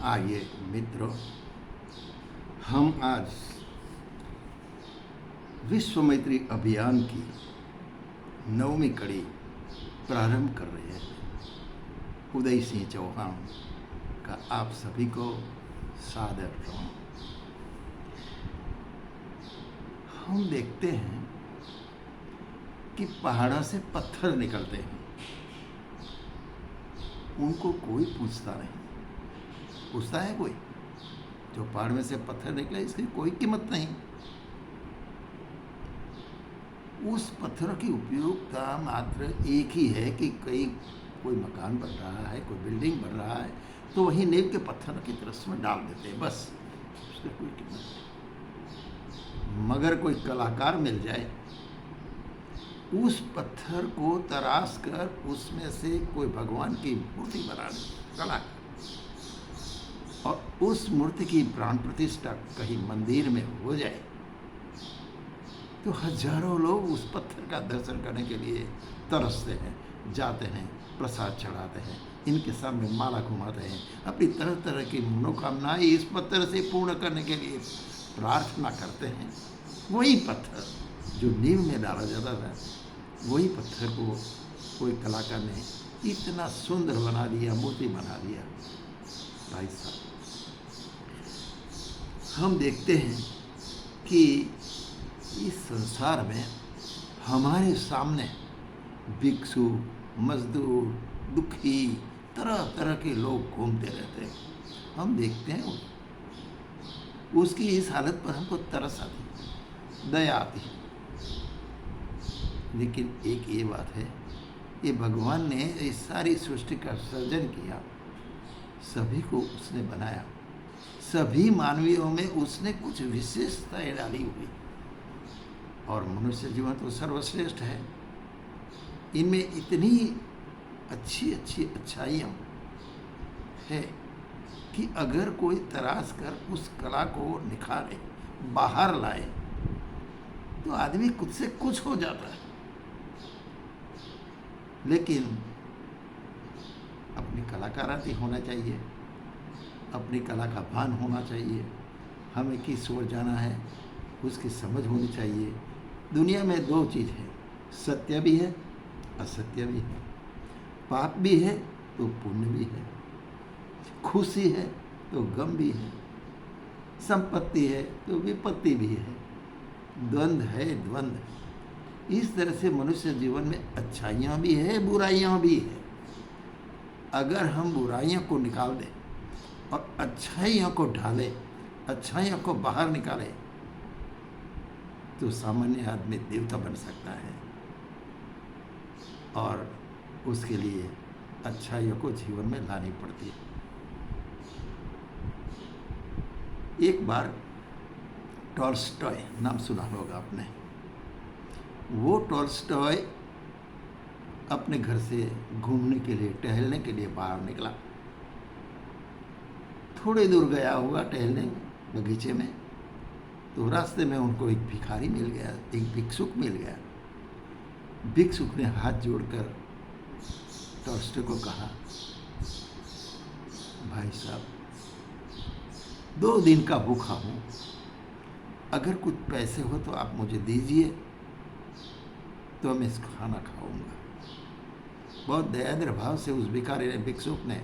आइए मित्रों, हम आज विश्व मैत्री अभियान की 9वीं कड़ी प्रारंभ कर रहे हैं। उदय सिंह चौहान का आप सभी को सादर प्रणाम। हम देखते हैं कि पहाड़ों से पत्थर निकलते हैं, उनको कोई पूछता नहीं। पूछता है कोई? जो पहाड़ में से पत्थर निकले इसकी कोई कीमत नहीं। उस पत्थर की उपयोगिता मात्र एक ही है कि कोई मकान बन रहा है, कोई बिल्डिंग बन रहा है, तो वही नींव के पत्थर की तरफ में डाल देते हैं, बस। उसकी कोई कीमत नहीं। मगर कोई कलाकार मिल जाए, उस पत्थर को तराश कर उसमें से कोई भगवान की मूर्ति बना दे, कलाकार, और उस मूर्ति की प्राण प्रतिष्ठा कहीं मंदिर में हो जाए, तो हजारों लोग उस पत्थर का दर्शन करने के लिए तरसते हैं, जाते हैं, प्रसाद चढ़ाते हैं, इनके सामने माला घुमाते हैं, अपनी तरह तरह की मनोकामनाएं इस पत्थर से पूर्ण करने के लिए प्रार्थना करते हैं। वही पत्थर जो नींव में डाला जाता था, वही पत्थर को कोई कलाकार ने इतना सुंदर बना दिया, मूर्ति बना दिया। भाई साहब, हम देखते हैं कि इस संसार में हमारे सामने भिक्षु, मजदूर, दुखी, तरह तरह के लोग घूमते रहते हैं। हम देखते हैं उसकी इस हालत पर हमको तरस आती, दया आती। लेकिन एक ये बात है, ये भगवान ने इस सारी सृष्टि का सर्जन किया, सभी को उसने बनाया, सभी मानवियों में उसने कुछ विशेषताएं डाली हुई, और मनुष्य जीवन तो सर्वश्रेष्ठ है। इनमें इतनी अच्छी अच्छी अच्छाइयाँ है कि अगर कोई तराश कर उस कला को निखारे, बाहर लाए, तो आदमी खुद से कुछ हो जाता है। लेकिन अपनी कलाकाराती होना चाहिए, अपनी कला का भान होना चाहिए, हमें किस ओर जाना है उसकी समझ होनी चाहिए। दुनिया में दो चीज़ है, सत्य भी है, असत्य भी है, पाप भी है तो पुण्य भी है, खुशी है तो गम भी है, संपत्ति है तो विपत्ति भी है, द्वंद्व है, द्वंद्व। इस तरह से मनुष्य जीवन में अच्छाइयाँ भी है, बुराइयाँ भी है। अगर हम बुराइयों को निकाल दें और अच्छाइयों को ढालें, अच्छाइयों को बाहर निकालें, तो सामान्य आदमी देवता बन सकता है। और उसके लिए अच्छाइयों को जीवन में लानी पड़ती है। एक बार टॉल्स्टॉय नाम सुना होगा आपने। वो टॉल्स्टॉय अपने घर से घूमने के लिए, टहलने के लिए बाहर निकला। थोड़े दूर गया होगा टहलने बगीचे में, तो रास्ते में उनको एक भिखारी मिल गया, एक भिक्षुक मिल गया। भिक्षुक ने हाथ जोड़कर टॉल्स्टॉय को कहा, भाई साहब, 2 दिन का भूखा हूँ, अगर कुछ पैसे हो तो आप मुझे दीजिए, तो मैं इस खाना खाऊंगा। बहुत दयाद्र भाव से उस भिखारी ने, भिक्षुक ने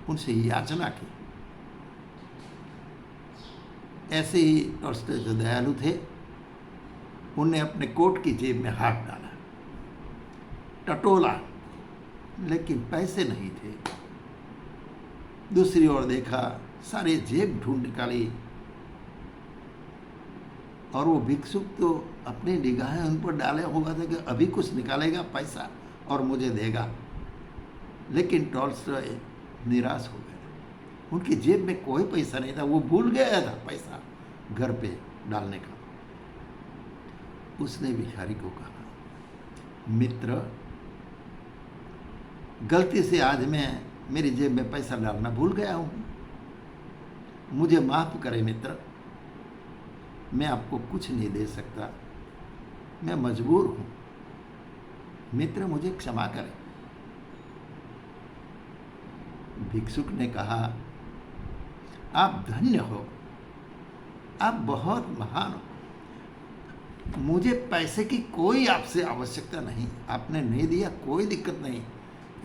उनसे याचना की। ऐसे ही टॉल्स्टॉय जो दयालु थे, उनने अपने कोट की जेब में हाथ डाला, टटोला, लेकिन पैसे नहीं थे। दूसरी ओर देखा, सारे जेब ढूंढ निकाली, और वो भिक्षुक तो अपनी निगाहें उन पर डाले हुआ था कि अभी कुछ निकालेगा पैसा और मुझे देगा। लेकिन टॉल्स्टॉय निराश हो गए, उनकी जेब में कोई पैसा नहीं था, वो भूल गया था पैसा घर पे डालने का। उसने भिखारी को कहा, मित्र, गलती से आज मैं मेरी जेब में पैसा डालना भूल गया हूँ, मुझे माफ़ करें मित्र, मैं आपको कुछ नहीं दे सकता, मैं मजबूर हूँ, मित्र मुझे क्षमा करें। भिक्षुक ने कहा, आप धन्य हो, आप बहुत महान हो। मुझे पैसे की कोई आपसे आवश्यकता नहीं, आपने नहीं दिया कोई दिक्कत नहीं,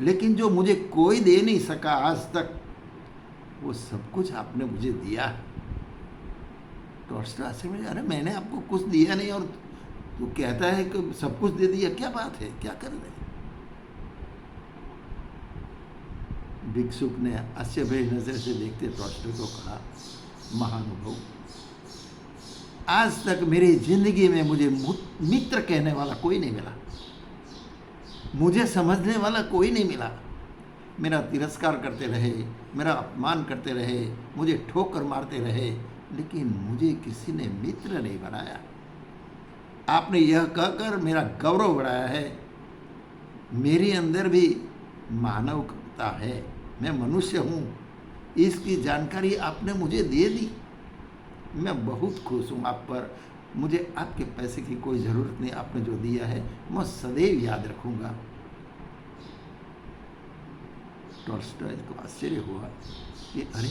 लेकिन जो मुझे कोई दे नहीं सका आज तक, वो सब कुछ आपने मुझे दिया है। टॉल्स्टॉय से में, अरे मैंने आपको कुछ दिया नहीं और तू कहता है कि सब कुछ दे दिया, क्या बात है, क्या कर रहे हैं? भिक्षुक ने हास्य भरी नजर से देखते टॉल्स्टॉय को कहा, महानुभव, आज तक मेरी जिंदगी में मुझे मित्र कहने वाला कोई नहीं मिला, मुझे समझने वाला कोई नहीं मिला। मेरा तिरस्कार करते रहे, मेरा अपमान करते रहे, मुझे ठोकर मारते रहे, लेकिन मुझे किसी ने मित्र नहीं बनाया। आपने यह कहकर मेरा गौरव बढ़ाया है। मेरे अंदर भी मानवता है, मैं मनुष्य हूँ, इसकी जानकारी आपने मुझे दे दी। मैं बहुत खुश हूँ आप पर। मुझे आपके पैसे की कोई ज़रूरत नहीं, आपने जो दिया है मैं सदैव याद रखूँगा। टॉल्स्टॉय को आश्चर्य हुआ कि अरे,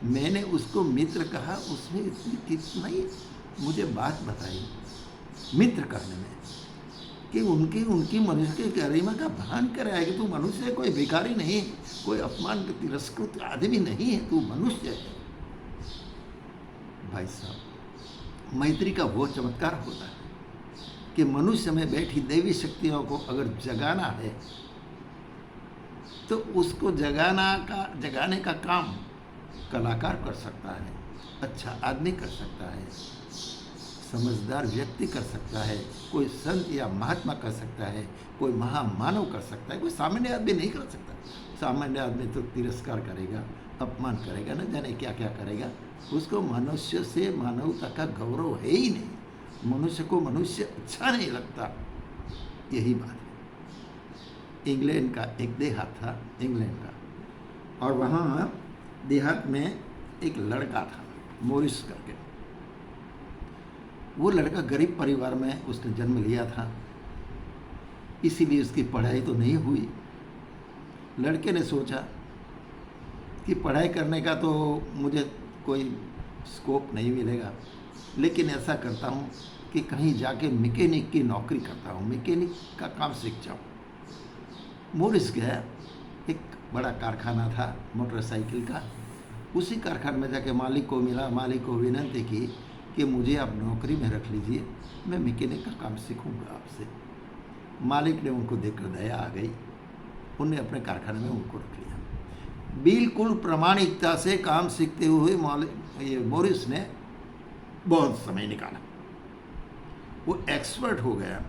मैंने उसको मित्र कहा, उसने इतनी कितना ही मुझे बात बताई मित्र करने में, कि उनकी मनुष्य के गरिमा का भान कराया कि तू मनुष्य है, कोई भिखारी नहीं, कोई अपमान का तिरस्कृत आदमी नहीं है, तू मनुष्य है। भाई साहब, मैत्री का वो चमत्कार होता है कि मनुष्य में बैठी दैवी शक्तियों को अगर जगाना है तो उसको जगाने का काम कलाकार कर सकता है, अच्छा आदमी कर सकता है, समझदार व्यक्ति कर सकता है, कोई संत या महात्मा कर सकता है, कोई महामानव कर सकता है, कोई सामान्य आदमी नहीं कर सकता। सामान्य आदमी तो तिरस्कार करेगा, अपमान करेगा, न जाने क्या क्या करेगा। उसको मनुष्य से मानवता का गौरव है ही नहीं, मनुष्य को मनुष्य अच्छा नहीं लगता। यही बात है। इंग्लैंड का एक देहात था, इंग्लैंड का, और वहाँ देहात में एक लड़का था, मोरिस करके। वो लड़का गरीब परिवार में उसने जन्म लिया था, इसीलिए उसकी पढ़ाई तो नहीं हुई। लड़के ने सोचा कि पढ़ाई करने का तो मुझे कोई स्कोप नहीं मिलेगा, लेकिन ऐसा करता हूँ कि कहीं जाके मैकेनिक की नौकरी करता हूँ, मैकेनिक का काम सीख जाऊँ। मोरिस गया, एक बड़ा कारखाना था मोटरसाइकिल का, उसी कारखाने में जाके मालिक को मिला, मालिक को विनती की कि मुझे आप नौकरी में रख लीजिए, मैं मैकेनिक का काम सीखूंगा आपसे। मालिक ने उनको देखकर दया आ गई, उनने अपने कारखाने में उनको रख लिया। बिल्कुल प्रामाणिकता से काम सीखते हुए मोरिस ने बहुत समय निकाला, वो एक्सपर्ट हो गया।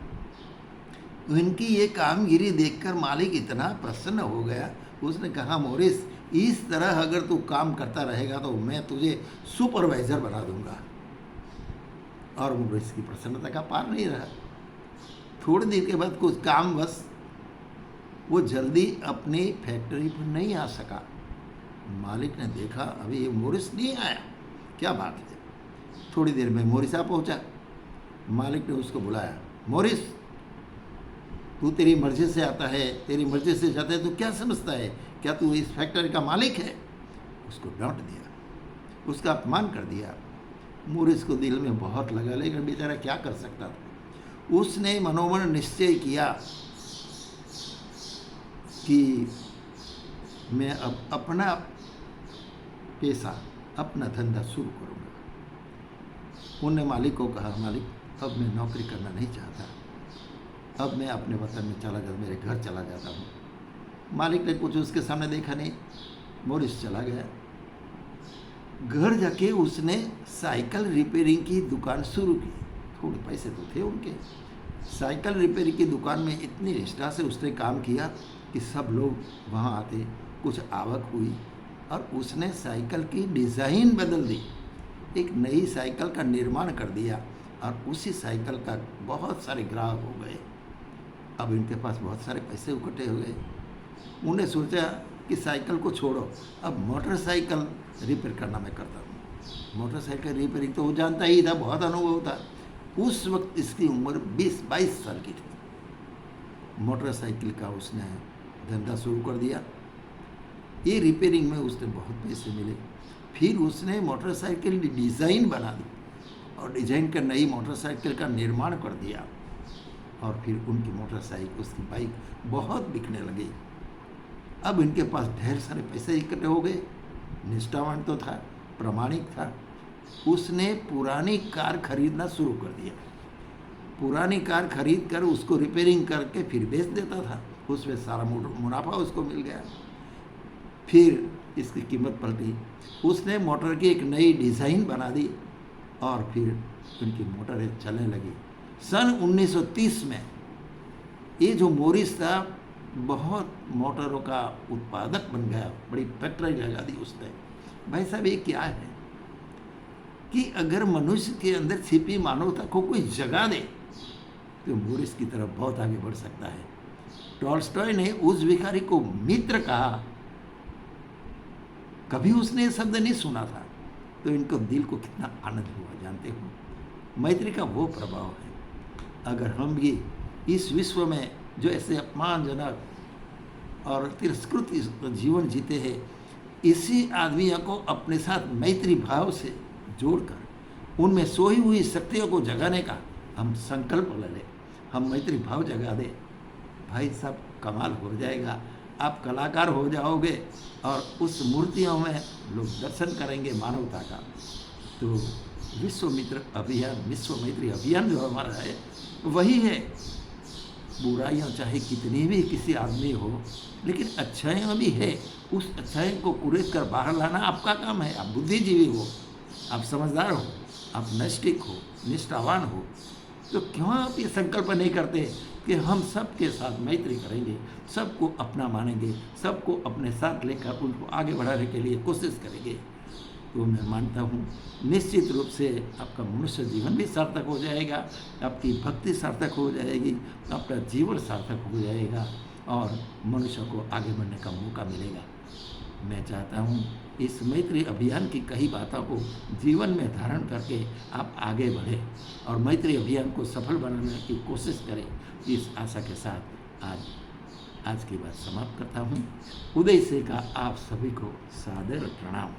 उनकी ये कामगिरी देखकर मालिक इतना प्रसन्न हो गया, उसने कहा, मोरिस, इस तरह अगर तू काम करता रहेगा तो मैं तुझे सुपरवाइज़र बना दूंगा। और मोरिस की प्रसन्नता का पार नहीं रहा। थोड़ी देर के बाद कुछ काम, बस वो जल्दी अपनी फैक्ट्री पर नहीं आ सका। मालिक ने देखा अभी ये मोरिस नहीं आया, क्या बात है। थोड़ी देर में मोरिस आ पहुंचा। मालिक ने उसको बुलाया, मोरिस, तू तेरी मर्जी से आता है, तेरी मर्जी से जाता है, तो क्या समझता है, क्या तू इस फैक्ट्री का मालिक है? उसको डांट दिया, उसका अपमान कर दिया। मोरिस को दिल में बहुत लगा, लेकिन बेचारा क्या कर सकता था। उसने मनोमन निश्चय किया कि मैं अब अपना पेशा, अपना धंधा शुरू करूँगा। उन्होंने मालिक को कहा, मालिक, अब मैं नौकरी करना नहीं चाहता, अब मैं अपने वतन में चला जाता, मेरे घर चला जाता हूँ। मालिक ने कुछ उसके सामने देखा नहीं, मोरिस चला गया। घर जाके उसने साइकिल रिपेयरिंग की दुकान शुरू की। थोड़े पैसे तो थे उनके। साइकिल रिपेयरिंग की दुकान में इतनी निष्ठा से उसने काम किया कि सब लोग वहाँ आते, कुछ आवक हुई, और उसने साइकिल की डिज़ाइन बदल दी, एक नई साइकिल का निर्माण कर दिया, और उसी साइकिल का बहुत सारे ग्राहक हो गए। अब इनके पास बहुत सारे पैसे इकट्ठे हो गए। उन्हें सोचा कि साइकिल को छोड़ो, अब मोटरसाइकिल रिपेयर करना मैं करता हूँ। मोटरसाइकिल रिपेयरिंग तो वो जानता ही था, बहुत अनुभव था। उस वक्त इसकी उम्र 20-22 साल की थी। मोटरसाइकिल का उसने धंधा शुरू कर दिया। ये रिपेयरिंग में उसने बहुत पैसे मिले। फिर उसने मोटरसाइकिल डिज़ाइन बना दी और डिज़ाइन कर नई मोटरसाइकिल का निर्माण कर दिया। और फिर उनकी मोटरसाइकिल, उसकी बाइक बहुत बिकने लगी। अब इनके पास ढेर सारे पैसे इकट्ठे हो गए। निष्ठावान तो था, प्रामाणिक था। उसने पुरानी कार खरीदना शुरू कर दिया। पुरानी कार खरीद कर उसको रिपेयरिंग करके फिर बेच देता था। उसमें सारा मुनाफा उसको मिल गया। फिर इसकी कीमत पलटी। उसने मोटर की एक नई डिज़ाइन बना दी और फिर उनकी मोटरें चलने लगी। सन 1930 में ये जो मोरिस था बहुत मोटरों का उत्पादक बन गया, बड़ी फैक्ट्री लगा दी उसने। भाई साहब, ये क्या है कि अगर मनुष्य के अंदर छिपी मानवता को कोई जगा दे तो मोरिस की तरफ बहुत आगे बढ़ सकता है। टॉल्स्टॉय ने उस भिखारी को मित्र कहा। कभी उसने ये शब्द नहीं सुना था, तो इनको दिल को कितना आनंद हुआ जानते हो। मैत्री का वो प्रभाव है। अगर हम भी इस विश्व में जो ऐसे अपमानजनक और तिरस्कृत जीवन जीते हैं, इसी आदमियों को अपने साथ मैत्री भाव से जोड़कर उनमें सोई हुई शक्तियों को जगाने का हम संकल्प ले लें, हम मैत्री भाव जगा दें, भाई साहब कमाल हो जाएगा। आप कलाकार हो जाओगे और उस मूर्तियों में लोग दर्शन करेंगे मानवता का। तो विश्व मित्र अभियान, विश्व मैत्री अभियान जो हमारा है वही है। बुराइयाँ चाहे कितनी भी किसी आदमी हो, लेकिन अच्छाइयाँ भी है। उस अच्छाई को कुरेद कर बाहर लाना आपका काम है। आप बुद्धिजीवी हो, आप समझदार हो, आप नैष्ठिक हो, निष्ठावान हो, तो क्यों आप ये संकल्प नहीं करते कि हम सबके साथ मैत्री करेंगे, सबको अपना मानेंगे, सबको अपने साथ लेकर उनको आगे बढ़ाने के लिए कोशिश करेंगे। तो मैं मानता हूँ निश्चित रूप से आपका मनुष्य जीवन भी सार्थक हो जाएगा, आपकी भक्ति सार्थक हो जाएगी, आपका जीवन सार्थक हो जाएगा और मनुष्य को आगे बढ़ने का मौका मिलेगा। मैं चाहता हूँ इस मैत्री अभियान की कई बातों को जीवन में धारण करके आप आगे बढ़ें और मैत्री अभियान को सफल बनाने की कोशिश करें। इस आशा के साथ आज की बात समाप्त करता हूँ। उदय से का आप सभी को सादर प्रणाम।